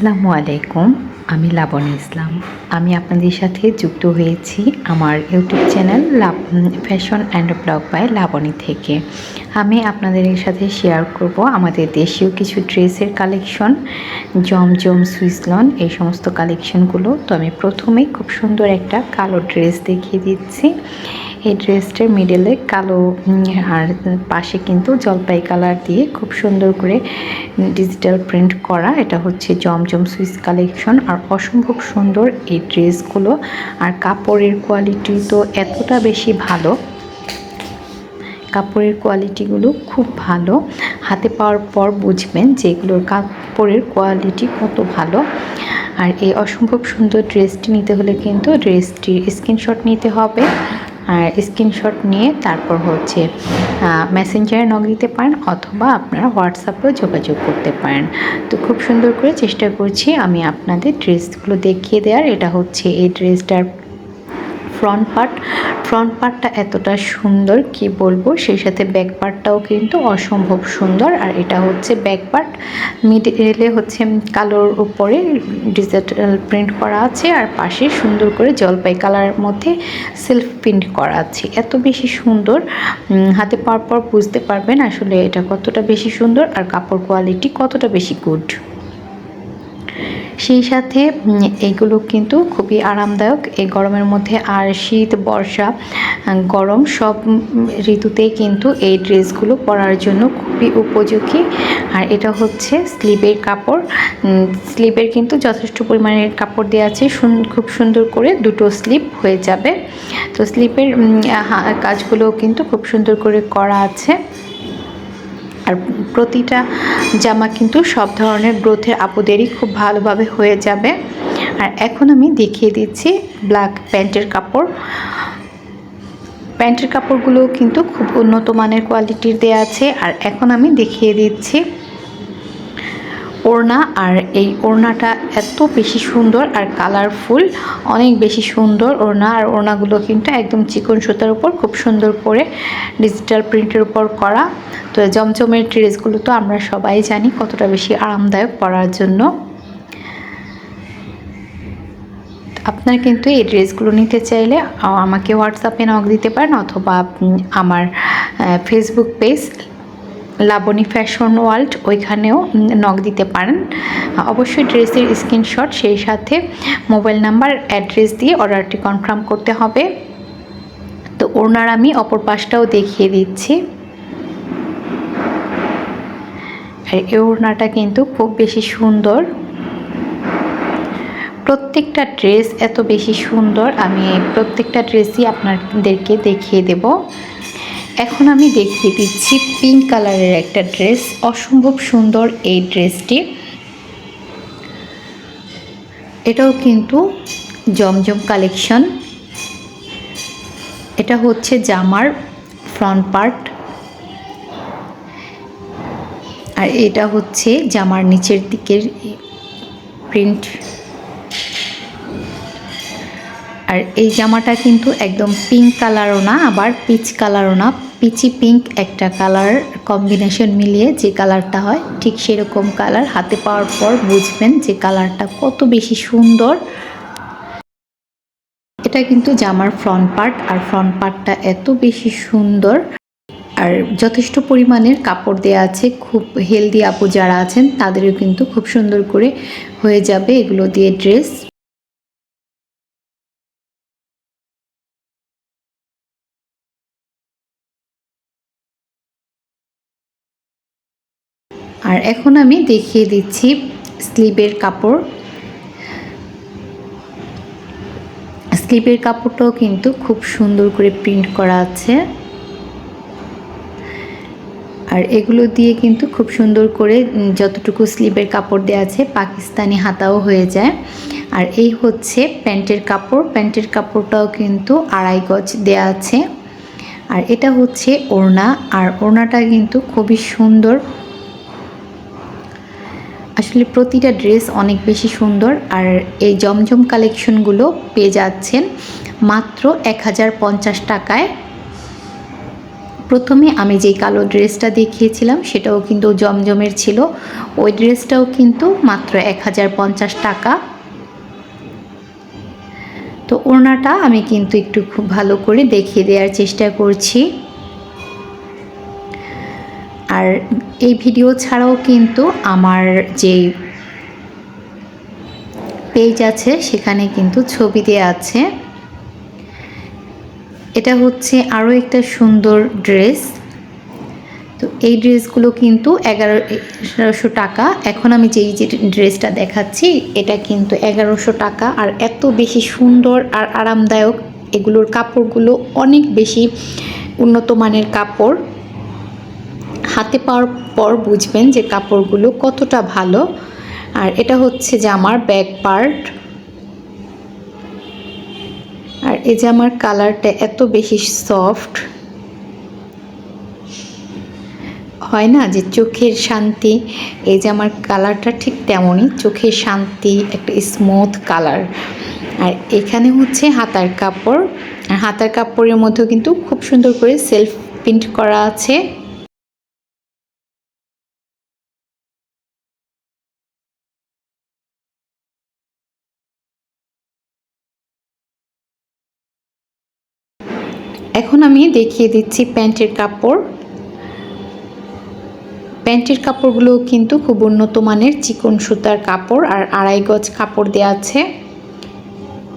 আসসালামু আলাইকুম। আমি লাবণী ইসলাম। আমি আপনাদের সাথে যুক্ত হয়েছি আমার YouTube channel fashion and blog by Labani থেকে। আমি আপনাদের সাথে শেয়ার করব আমাদের দেশীয় কিছু ড্রেসের কালেকশন, জমজম, সুইসলন, এই সমস্ত কালেকশনগুলো। তো আমি প্রথমেই খুব সুন্দর একটা কালো ড্রেস দেখিয়ে দিচ্ছি। এই ড্রেসটার মিডলে কালো আর পাশে কিন্তু জলপাই কালার দিয়ে খুব সুন্দর করে ডিজিটাল প্রিন্ট করা। এটা হচ্ছে জমজম সুইস কালেকশন। আর অসম্ভব সুন্দর এই ড্রেসগুলো, আর কাপড়ের কোয়ালিটি তো এতটা বেশি ভালো, কাপড়ের কোয়ালিটিগুলো খুব ভালো। হাতে পাওয়ার পর বুঝবেন যে এগুলোর কাপড়ের কোয়ালিটি কত ভালো। আর এই অসম্ভব সুন্দর ড্রেসটি নিতে হলে কিন্তু ড্রেসটির স্ক্রিনশট নিতে হবে। আর স্ক্রিনশট নিয়ে তারপর হচ্ছে মেসেঞ্জারে নক দিতে পারেন, অথবা আপনারা হোয়াটসঅ্যাপেও যোগাযোগ করতে পারেন। তো খুব সুন্দর করে চেষ্টা করছি আমি আপনাদের ড্রেসগুলো দেখিয়ে দেওয়ার। এটা হচ্ছে এই ড্রেসটার ফ্রন্ট পার্টটা এতটা সুন্দর কি বলবো, সেই সাথে ব্যাক পার্টটাও কিন্তু অসম্ভব সুন্দর। আর এটা হচ্ছে ব্যাক পার্ট, মিডলে হচ্ছে কালোর উপরে ডিজিটাল প্রিন্ট করা আছে, আর পাশে সুন্দর করে জলপাই কালারের মধ্যে সেলফ প্রিন্ট করা আছে। এত বেশি সুন্দর, হাতে পাওয়ার পর বুঝতে পারবেন আসলে এটা কতটা বেশি সুন্দর আর কাপড় কোয়ালিটি কতটা বেশি গুড। সেই সাথে এগুলো কিন্তু খুবই আরামদায়ক এই গরমের মধ্যে। আর শীত, বর্ষা, গরম সব ঋতুতেই কিন্তু এই ড্রেসগুলো পরার জন্য খুবই উপযোগী। আর এটা হচ্ছে স্লিভের কাপড়। স্লিভের কিন্তু যথেষ্ট পরিমাণের কাপড় দেওয়া আছে, খুব সুন্দর করে দুটো স্লিভ হয়ে যাবে। তো স্লিভের কাজগুলো কিন্তু খুব সুন্দর করে করা আছে। আর প্রতিটা জামা কিন্তু সব ধরনের গ্রোথের আপুদেরই খুব ভালোভাবে হয়ে যাবে। আর এখন আমি দেখিয়ে দিচ্ছি ব্ল্যাক প্যান্টের কাপড়। প্যান্টের কাপড়গুলো কিন্তু খুব উন্নত মানের কোয়ালিটির দেয়া আছে। আর এখন আমি দেখিয়ে দিচ্ছি ওড়না। আর এই ওড়নাটা এত বেশি সুন্দর আর কালারফুল, অনেক বেশি সুন্দর ওড়না। আর ওড়নাগুলো কিন্তু একদম চিকন সুতার উপর খুব সুন্দর করে ডিজিটাল প্রিন্টের উপর করা। তো জমজমের ড্রেসগুলো তো আমরা সবাই জানি কতটা বেশি আরামদায়ক পরার জন্য। আপনারা কিন্তু এই ড্রেসগুলো নিতে চাইলে আমাকে হোয়াটসঅ্যাপে নক দিতে পারেন, অথবা আমার Facebook page Labani fashion world, ওইখানেও নক দিতে পারেন। অবশ্যই ড্রেসের স্ক্রিনশট, সেই সাথে মোবাইল নাম্বার, অ্যাড্রেস দিয়ে অর্ডারটি কনফার্ম করতে হবে। তো ওনার আমি অপর পাশটাও দেখিয়ে দিচ্ছি। আর এই ওড়নাটা কিন্তু খুব বেশি সুন্দর। প্রত্যেকটা ড্রেস এত বেশি সুন্দর, আমি প্রত্যেকটা ড্রেসই আপনাদেরকে দেখিয়ে দেব। এখন আমি দেখিয়ে দিচ্ছি পিঙ্ক কালারের একটা ড্রেস। অসম্ভব সুন্দর এই ড্রেসটি। এটাও কিন্তু জমজম কালেকশন। এটা হচ্ছে জামার ফ্রন্ট পার্ট, আর এটা হচ্ছে জামার নিচের দিকের প্রিন্ট। আর এই জামাটা কিন্তু একদম পিঙ্ক কালারও না, আবার পিচ কালারও না, পিচি পিঙ্ক একটা কালার কম্বিনেশন মিলিয়ে যে কালারটা হয় ঠিক সেরকম কালার। হাতে পাওয়ার পর বুঝবেন যে কালারটা কত বেশি সুন্দর। এটা কিন্তু জামার ফ্রন্ট পার্ট, আর ফ্রন্ট পার্টটা এত বেশি সুন্দর। আর যথেষ্ট পরিমাণের কাপড় দেওয়া আছে। খুব হেলদি আপু যারা আছেন তাদেরও কিন্তু খুব সুন্দর করে হয়ে যাবে এগুলো দিয়ে ড্রেস। আর এখন আমি দেখিয়ে দিচ্ছি স্লিভের কাপড়। স্লিভের কাপড়টাও কিন্তু খুব সুন্দর করে প্রিন্ট করা আছে। আর এগুলো দিয়ে কিন্তু খুব সুন্দর করে যতটুকু স্লিভের কাপড় দেওয়া আছে পাকিস্তানি হাতাও হয়ে যায়। আর এই হচ্ছে প্যান্টের কাপড়। প্যান্টের কাপড়টাও কিন্তু 2.5 গজ দেওয়া আছে। আর এটা হচ্ছে ওড়না। আর ওড়নাটা কিন্তু খুবই সুন্দর। আসলে প্রতিটা ড্রেস অনেক বেশি সুন্দর। আর এই জমজম কালেকশনগুলো পেয়ে যাচ্ছেন মাত্র 1050 টাকায়। প্রথমে আমি যেই কালো ড্রেসটা দেখিয়েছিলাম সেটাও কিন্তু জমজমের ছিল, ওই ড্রেসটাও কিন্তু মাত্র 1050 টাকা। তো ওড়নাটা আমি কিন্তু একটু খুব ভালো করে দেখিয়ে দেওয়ার চেষ্টা করছি। আর এই ভিডিও ছাড়াও কিন্তু আমার যে পেজ আছে সেখানে কিন্তু ছবি দেওয়া আছে। এটা হচ্ছে আরও একটা সুন্দর ড্রেস। তো এই ড্রেসগুলো কিন্তু 1100 টাকা। এখন আমি যেই ড্রেসটা দেখাচ্ছি এটা কিন্তু 1100 টাকা। আর এত বেশি সুন্দর আর আরামদায়ক, এগুলোর কাপড়গুলো অনেক বেশি উন্নত মানের কাপড়। হাতে পাওয়ার পর বুঝবেন যে কাপড়গুলো কতটা ভালো। আর এটা হচ্ছে জামার ব্যাক পার্ট। আর এই জামার কালারটা এত বেশি সফট, হয় না যে চোখের শান্তি, এই জামার কালারটা ঠিক তেমনই, চোখের শান্তি, একটা স্মুথ কালার। আর এখানে হচ্ছে হাতার কাপড়, আর হাতার কাপড়ের মধ্যেও কিন্তু খুব সুন্দর করে সেলফ প্রিন্ট করা আছে। এখন আমি দেখিয়ে দিচ্ছি প্যান্টের কাপড়। প্যান্টের কাপড়গুলো কিন্তু খুব উন্নত মানের চিকন সুতার কাপড়, আর 2.5 গজ কাপড় দেওয়া আছে।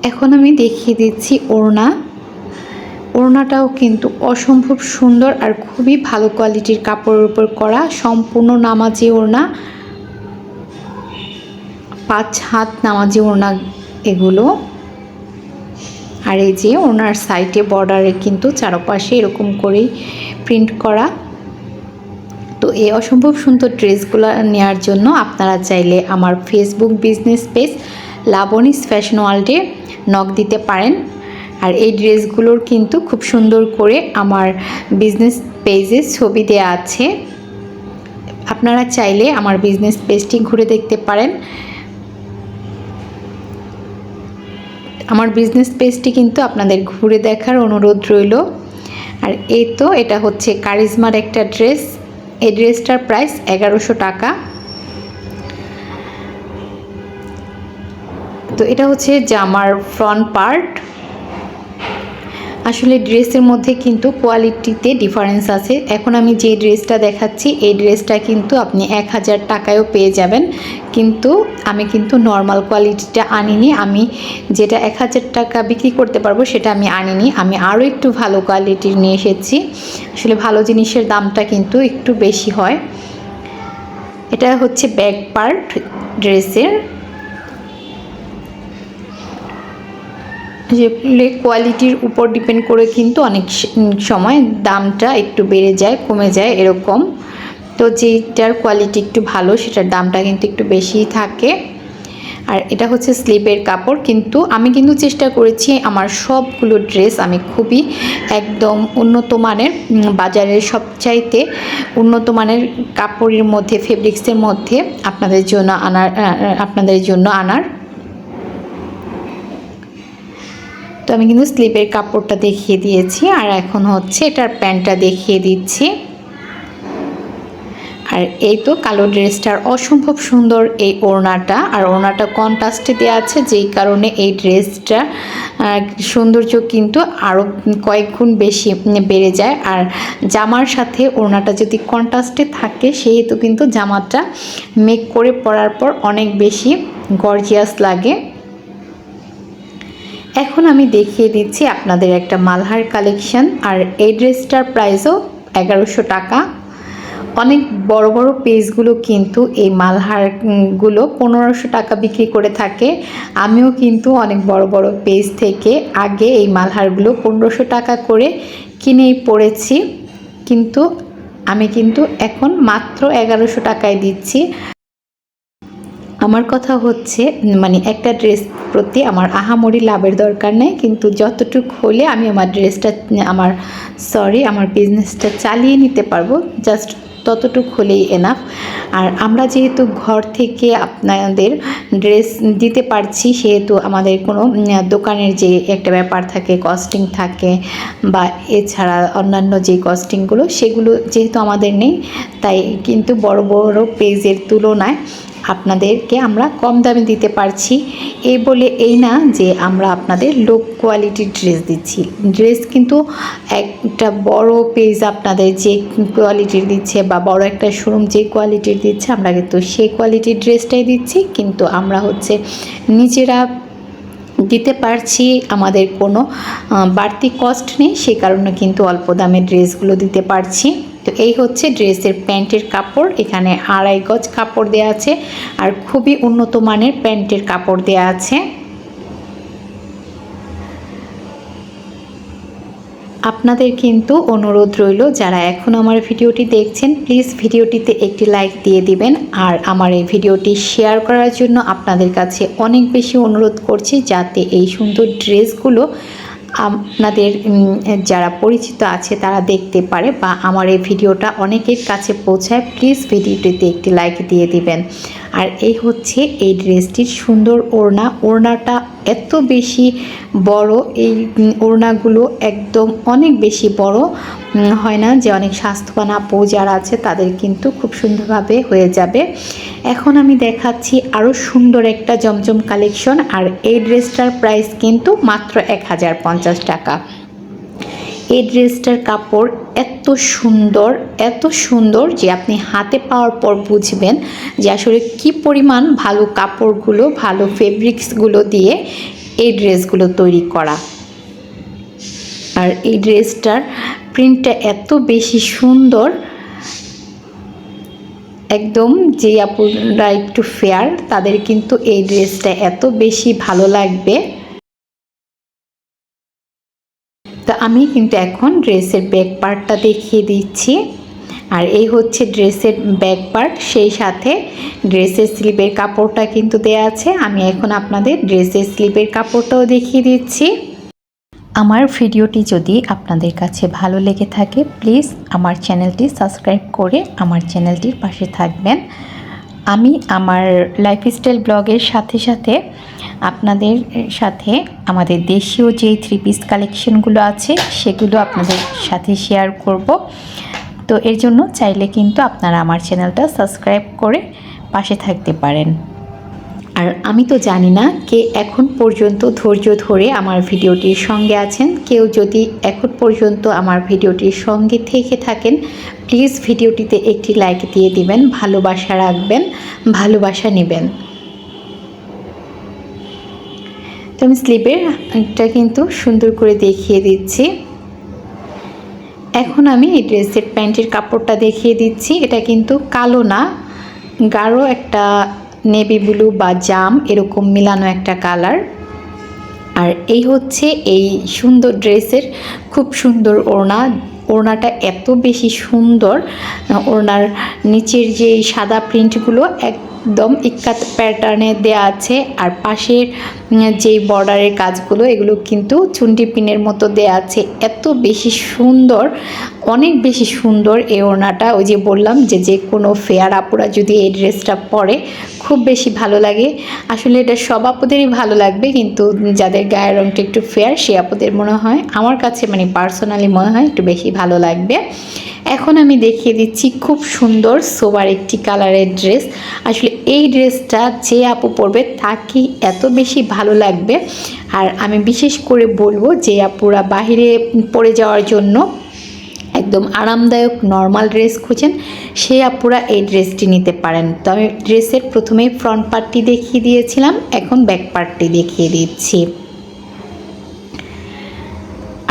এখন আমি দেখিয়ে দিচ্ছি ওড়না। ওড়নাটাও কিন্তু অসম্ভব সুন্দর আর খুবই ভালো কোয়ালিটির কাপড়ের উপর করা, সম্পূর্ণ নামাজি ওড়না, 5 হাত নামাজি ওড়না এগুলো। আর এই যে ওনার সাইডে বর্ডারে কিন্তু চারপাশে এরকম করেই প্রিন্ট করা। তো এই অসম্ভব সুন্দর ড্রেসগুলো নেওয়ার জন্য আপনারা চাইলে আমার Facebook business page Labani's fashion ওয়ার্ল্ডে নক দিতে পারেন। আর এই ড্রেসগুলোর কিন্তু খুব সুন্দর করে আমার বিজনেস পেজে ছবি দেওয়া আছে, আপনারা চাইলে আমার বিজনেস পেজটি ঘুরে দেখতে পারেন। আমার বিজনেস পেজটি কিন্তু আপনাদের ঘুরে দেখার অনুরোধ রইল। আর এই তো এটা হচ্ছে কারিজমার একটা ড্রেস। এই ড্রেসটার প্রাইস 1100 টাকা। তো এটা হচ্ছে জামার ফ্রন্ট পার্ট। আসলে ড্রেসের মধ্যে কিন্তু কোয়ালিটিতে ডিফারেন্স আছে। এখন আমি যে ড্রেসটা দেখাচ্ছি এই ড্রেসটা কিন্তু আপনি 1000 টাকায়ও পেয়ে যাবেন, কিন্তু আমি কিন্তু নর্মাল কোয়ালিটিটা আনিনি। আমি যেটা 1000 টাকা বিক্রি করতে পারবো সেটা আমি আনিনি, আমি আরও একটু ভালো কোয়ালিটির নিয়ে এসেছি। আসলে ভালো জিনিসের দামটা কিন্তু একটু বেশি হয়। এটা হচ্ছে ব্যাক পার্ট ড্রেসের। যেগুলো কোয়ালিটির উপর ডিপেন্ড করে কিন্তু অনেক সময় দামটা একটু বেড়ে যায়, কমে যায় এরকম। তো যেটার কোয়ালিটি একটু ভালো সেটার দামটা কিন্তু একটু বেশিই থাকে। আর এটা হচ্ছে স্লিপের কাপড়। কিন্তু আমি কিন্তু চেষ্টা করেছি আমার সবগুলো ড্রেস আমি খুবই একদম উন্নত মানের, বাজারের সবচাইতে উন্নত মানের কাপড়ের মধ্যে, ফেব্রিক্সের মধ্যে আপনাদের জন্য আনার। তো আমি কিন্তু স্লিপের কাপড়টা দেখিয়ে দিয়েছি, আর এখন হচ্ছে এটার প্যান্টটা দেখিয়ে দিচ্ছি। আর এই তো কালো ড্রেসটার অসম্ভব সুন্দর এই ওড়নাটা, আর ওড়নাটা কন্ট্রাস্টে দেওয়া আছে, যেই কারণে এই ড্রেসটা সৌন্দর্য কিন্তু আরও কয়েক গুণ বেশি বেড়ে যায়। আর জামার সাথে ওড়নাটা যদি কন্ট্রাস্টে থাকে সেহেতু কিন্তু জামাটা মেক করে পরার পর অনেক বেশি গর্জিয়াস লাগে। এখন আমি দেখিয়ে দিচ্ছি আপনাদের একটা মালহার কালেকশন। আর এই ড্রেসটার প্রাইসও 1100 টাকা। অনেক বড় বড় পেজগুলো কিন্তু এই মালহারগুলো 1500 টাকা বিক্রি করে থাকে। আমিও কিন্তু অনেক বড় বড় পেজ থেকে আগে এই মালহারগুলো 1500 টাকা করে কিনেই পড়েছি, কিন্তু আমি কিন্তু এখন মাত্র 1100 টাকায় দিচ্ছি। আমার কথা হচ্ছে মানে একটা ড্রেস প্রতি আমার আহামরি লাভের দরকার নেই, কিন্তু যতটুকু হলে আমি আমার বিজনেসটা চালিয়ে নিতে পারবো, জাস্ট ততটুকু হলেই এনাফ। আর আমরা যেহেতু ঘর থেকে আপনাদের ড্রেস দিতে পারছি, সেহেতু আমাদের কোনো দোকানের যে একটা ব্যাপার থাকে, কস্টিং থাকে, বা এছাড়া অন্যান্য যে কস্টিংগুলো সেগুলো যেহেতু আমাদের নেই, তাই কিন্তু বড় বড় পেজের তুলনায় আপনাদেরকে আমরা কম দামে দিতে পারছি। এই বলে এই না যে আমরা আপনাদের লো কোয়ালিটির ড্রেস দিচ্ছি। ড্রেস কিন্তু একটা বড় পেজ আপনাদের যে কোয়ালিটির দিচ্ছে, বা বড় একটা শোরুম যে কোয়ালিটির দিচ্ছে, আমরা কিন্তু সেই কোয়ালিটির ড্রেসটাই দিচ্ছি। কিন্তু আমরা হচ্ছে নিজেরা দিতে পারছি, আমাদের কোনো বাড়তি কস্ট নেই, সে কারণে কিন্তু অল্প দামে ড্রেসগুলো দিতে পারছি। তো এই হচ্ছে ড্রেসের প্যান্টের কাপড়। এখানে 2.5 গজ কাপড় দেওয়া আছে, আর খুবই উন্নত মানের প্যান্টের কাপড় দেওয়া আছে। আপনাদের কিন্তু অনুরোধ রইল, যারা এখন আমার ভিডিওটি দেখছেন, প্লিজ ভিডিওটিতে একটি লাইক দিয়ে দিবেন। আর আমার এই ভিডিওটি শেয়ার করার জন্য আপনাদের কাছে অনেক বেশি অনুরোধ করছি, যাতে এই সুন্দর ড্রেসগুলো আপনাদের যারা পরিচিত আছে তারা দেখতে পারে, বা আমার এই ভিডিওটা অনেকের কাছে পৌঁছায়। প্লিজ ভিডিওটিতে একটি লাইক দিয়ে দিবেন। আর এই হচ্ছে এই ড্রেসটির সুন্দর ওড়না। ওড়নাটা এত বেশি বড়, এই ওড়নাগুলো একদম অনেক বেশি বড় হয় না, যে অনেক স্বাস্থ্যবান আপু যারা আছে তাদের কিন্তু খুব সুন্দরভাবে হয়ে যাবে। এখন আমি দেখাচ্ছি আরও সুন্দর একটা জমজম কালেকশন। আর এই ড্রেসটার প্রাইস কিন্তু মাত্র 1050 টাকা। এই ড্রেসটার কাপড় এত সুন্দর যে আপনি হাতে পাওয়ার পর বুঝবেন যে আসলে কি পরিমাণ ভালো কাপড়গুলো, ভালো ফেব্রিক্সগুলো দিয়ে এই ড্রেসগুলো তৈরি করা। আর এই ড্রেসটার প্রিন্টটা এত বেশি সুন্দর, একদম যে আপুরা একটু ফেয়ার তাদের কিন্তু এই ড্রেসটা এত বেশি ভালো লাগবে। তো আমি কিন্তু এখন ড্রেসের ব্যাক পার্টটা দেখিয়ে দিচ্ছি। আর এই হচ্ছে ড্রেসের ব্যাক পার্ট, সেই সাথে ড্রেসের স্লিভের কাপড়টা কিন্তু দেয়া আছে। আমি এখন আপনাদের ড্রেসের স্লিভের কাপড়টাও দেখিয়ে দিচ্ছি। আমার ভিডিওটি যদি আপনাদের কাছে ভালো লেগে থাকে, প্লিজ আমার চ্যানেলটি সাবস্ক্রাইব করে আমার চ্যানেলটির পাশে থাকবেন। আমি আমার লাইফস্টাইল ব্লগের সাথে সাথে আপনাদের সাথে আমাদের দেশীয় যে 3 পিস কালেকশনগুলো আছে সেগুলো আপনাদের সাথে শেয়ার করব। তো এর জন্য চাইলে কিন্তু আপনারা আমার চ্যানেলটা সাবস্ক্রাইব করে পাশে থাকতে পারেন। আর আমি তো জানি না কে এখন পর্যন্ত ধৈর্য ধরে আমার ভিডিওটির সঙ্গে আছেন। কেউ যদি এখন পর্যন্ত আমার ভিডিওটির সঙ্গে থেকে থাকেন, প্লিজ ভিডিওটিতে একটি লাইক দিয়ে দিবেন, ভালোবাসা রাখবেন, ভালোবাসা নেবেন। তো আমি স্লিভেরটা কিন্তু সুন্দর করে দেখিয়ে দিচ্ছি। এখন আমি এই ড্রেসের প্যান্টের কাপড়টা দেখিয়ে দিচ্ছি। এটা কিন্তু কালো না, গাঢ় একটা নেভি ব্লু বা জাম এরকম মিলানো একটা কালার। আর এই হচ্ছে এই সুন্দর ড্রেসের খুব সুন্দর ওড়না। ওড়নাটা এত বেশি সুন্দর, ওড়নার নিচের যে সাদা প্রিন্টগুলো একদম ইক্কাত প্যাটার্নে দেয়া আছে। আর পাশের যে বর্ডারের কাজগুলো এগুলো কিন্তু চুন্ডি পিনের মতো দেয়া আছে। এত বেশি সুন্দর, অনেক বেশি সুন্দর এই ওড়নাটা। ওই যে বললাম যে যে কোনো ফেয়ার আপুরা যদি এই ড্রেসটা পরে খুব বেশি ভালো লাগে। আসলে এটা সব আপুদেরই ভালো লাগবে, কিন্তু যাদের গায়ের রঙটা একটু ফেয়ার সে আপুদের মনে হয়, আমার কাছে মানে পার্সোনালি মনে হয় একটু বেশি ভালো লাগবে। এখন আমি দেখিয়ে দিচ্ছি খুব সুন্দর সোবার একটি কালারের ড্রেস। আসলে এই ড্রেসটা যে আপু পরবে তাকে এত বেশি ভালো লাগবে। আর আমি বিশেষ করে বলবো যে আপুরা বাহিরে পরে যাওয়ার জন্য একদম আরামদায়ক নর্মাল ড্রেস খুঁজেন, সেই আপুরা এই ড্রেসটি নিতে পারেন। তো আমি ড্রেসের প্রথমেই ফ্রন্ট পার্টটি দেখিয়ে দিয়েছিলাম, এখন ব্যাক পার্টটি দেখিয়ে দিচ্ছি।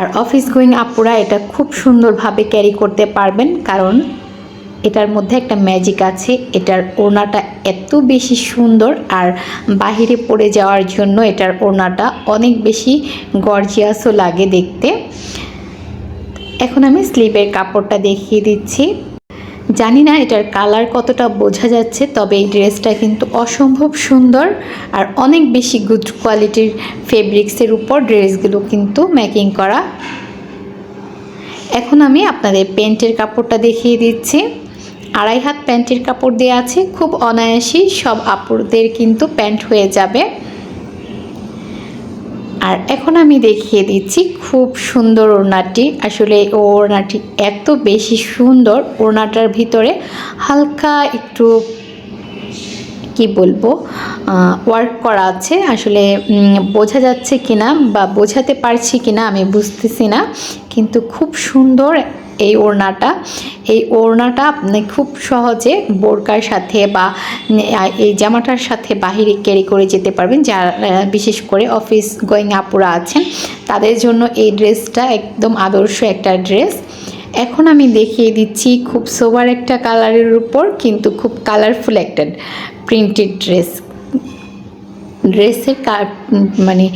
আর অফিস গোয়িং আপুরা এটা খুব সুন্দরভাবে ক্যারি করতে পারবেন, কারণ এটার মধ্যে একটা ম্যাজিক আছে। এটার ওড়নাটা এত বেশি সুন্দর, আর বাহিরে পরে যাওয়ার জন্য এটার ওড়নাটা অনেক বেশি গর্জিয়াসও লাগে দেখতে। এখন আমি স্লিভের কাপড়টা দেখিয়ে দিচ্ছি। জানি না এটার কালার কতটা বোঝা যাচ্ছে, তবে এই ড্রেসটা কিন্তু অসম্ভব সুন্দর আর অনেক বেশি গুড কোয়ালিটির ফেব্রিক্সের উপর ড্রেসগুলো কিন্তু মেকিং করা। এখন আমি আপনাদের প্যান্টের কাপড়টা দেখিয়ে দিচ্ছি। আড়াই হাত প্যান্টের কাপড় দেওয়া আছে, খুব অনায়াসেই সব আপুদের কিন্তু প্যান্ট হয়ে যাবে। আর এখন আমি দেখিয়ে দিচ্ছি খুব সুন্দর ওড়নাটি। আসলে ওড়নাটি এত বেশি সুন্দর, ওড়নাটার ভিতরে হালকা একটু কি বলবো ওয়ার্ক করা আছে। আসলে বোঝা যাচ্ছে কিনা বা বোঝাতে পারছি কিনা আমি বুঝতেছি না, কিন্তু খুব সুন্দর এই ওড়নাটা। এই ওড়নাটা আপনি খুব সহজে বোরকার সাথে বা এই জামাটার সাথে বাহিরে ক্যারি করে যেতে পারবেন। যারা বিশেষ করে অফিস গোয়িং আপুরা আছেন তাদের জন্য এই ড্রেসটা একদম আদর্শ একটা ড্রেস। এখন আমি দেখিয়ে দিচ্ছি খুব সোবার একটা কালারের উপর কিন্তু খুব কালারফুল একটা প্রিন্টেড ড্রেসের মানে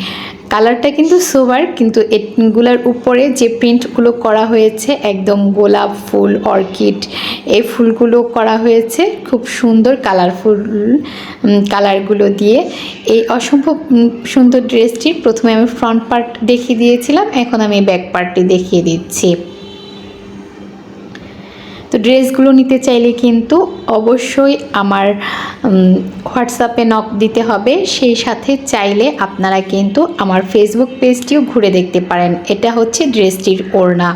কালারটা কিন্তু সোবার, কিন্তু এগুলোর উপরে যে প্রিন্টগুলো করা হয়েছে একদম গোলাপ ফুল, অর্কিড, এই ফুলগুলো করা হয়েছে খুব সুন্দর কালারফুল কালারগুলো দিয়ে। এই অসম্ভব সুন্দর ড্রেসটির প্রথমে আমি ফ্রন্ট পার্ট দেখিয়ে দিয়েছিলাম, এখন আমি ব্যাক পার্টটি দেখিয়ে দিচ্ছি। তো ড্রেসগুলো নিতে চাইলে কিন্তু অবশ্যই আমার হোয়াটসঅ্যাপে নক দিতে হবে। সেই সাথে চাইলে আপনারা কিন্তু আমার ফেসবুক পেজটিও ঘুরে দেখতে পারেন। এটা হচ্ছে ড্রেসটির ওড়না।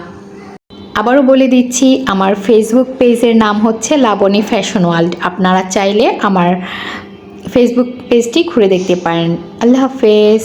আবারও বলে দিচ্ছি, আমার ফেসবুক পেজের নাম হচ্ছে লাবণী ফ্যাশন ওয়ার্ল্ড। আপনারা চাইলে আমার ফেসবুক পেজটি ঘুরে দেখতে পারেন। আল্লাহ হাফেজ।